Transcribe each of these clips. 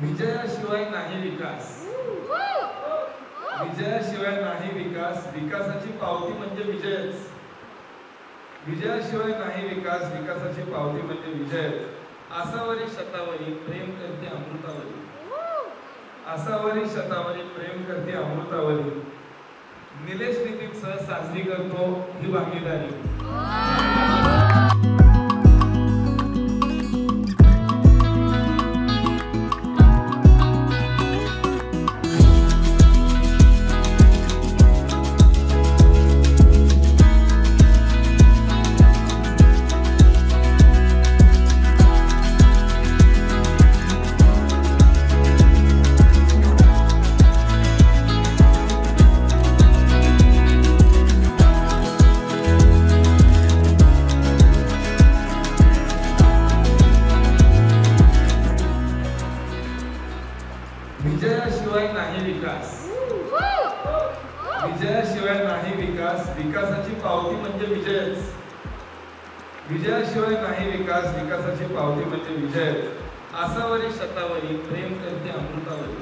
विजयाशिवाय नाही विकास. विजयाशिवाय नाही विकास. विकासाची पावती म्हणजे विजयच. विजयाशिवाय नाही विकास. विकासाची पावती म्हणजे विजयच. आसावरी शतावरी प्रेम करते अमृतावरी. आसावरी शतावरी प्रेम करते अमृतावरी. निलेश नितीन सह साजरी करतो ही भागीदारी. विजयाशिवाय नाही विकास. विजयाशिवाय नाही विकास. विकासाची पावती म्हणजे विजयच. विजयाशिवाय नाही विकास. विकासाची पावती म्हणजे विजयच. आसावरी शतावरी प्रेम करते अमृतावरी.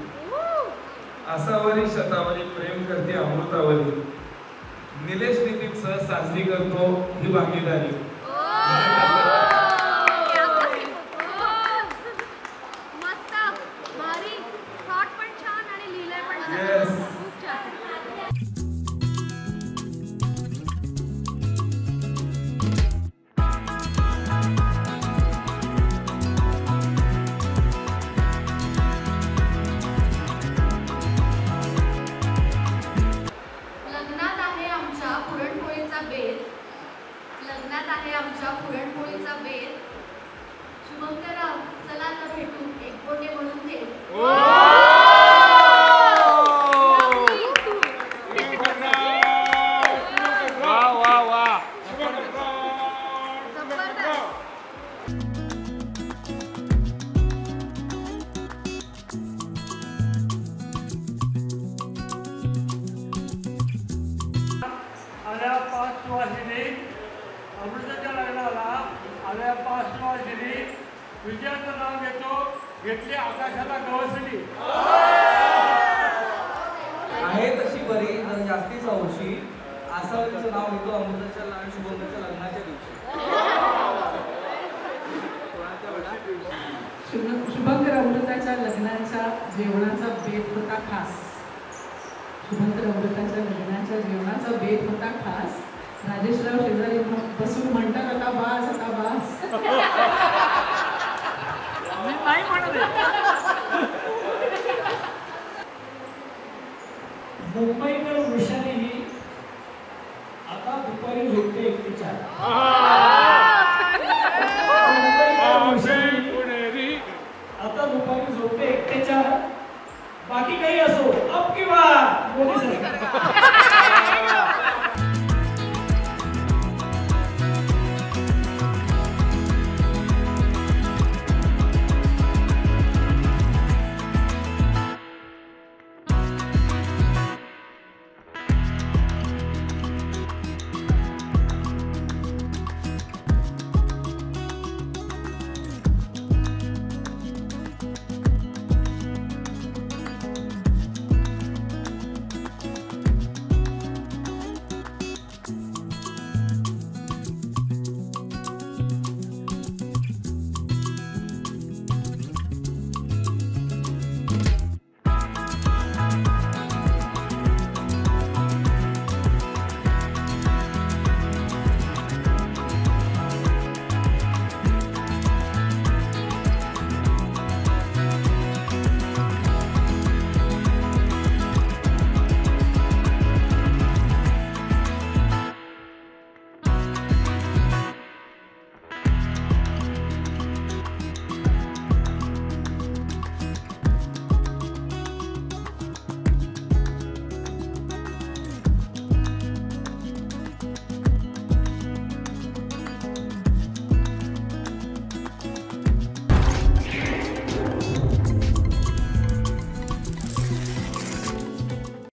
आसावरी शतावरी प्रेम करते अमृतावरी. निलेश नितीन सह साजरी करतो ही भागीदारी. लग्नात आहे आमच्या पुरणपोळीचा बेत. शुभंकरराव चला आता भेटू एक बोटे म्हणून दे. आल्या 5 वर्षांनी अमृताच्या लग्नाला आल्या 5 वर्षांनी विजयाचं नाव घेतो. घेतली आकाशाला गवसली. आहे तशी बरी जर जास्तीच हौशी. आसावरीचं नाव घेतो अमृताच्या आणि शुभंकरच्या लग्नाच्या दिवशी. शुभंकर अमृताच्या लग्नाच्या जेवणाचा बेत होता खास. शुभंकर अमृताच्या लग्नाच्या जेवणाचा बेत होता खास. राजेशराव शेजारी बसून म्हणतात आता बास आता बास. मी नाही म्हणत. मुंबईकर वृषाली ही आता दुपारी झोपते एकटीच्या. आता दुपारी झोपते एकट्याच्या. बाकी काही असो अब की बात मोदी सरकार.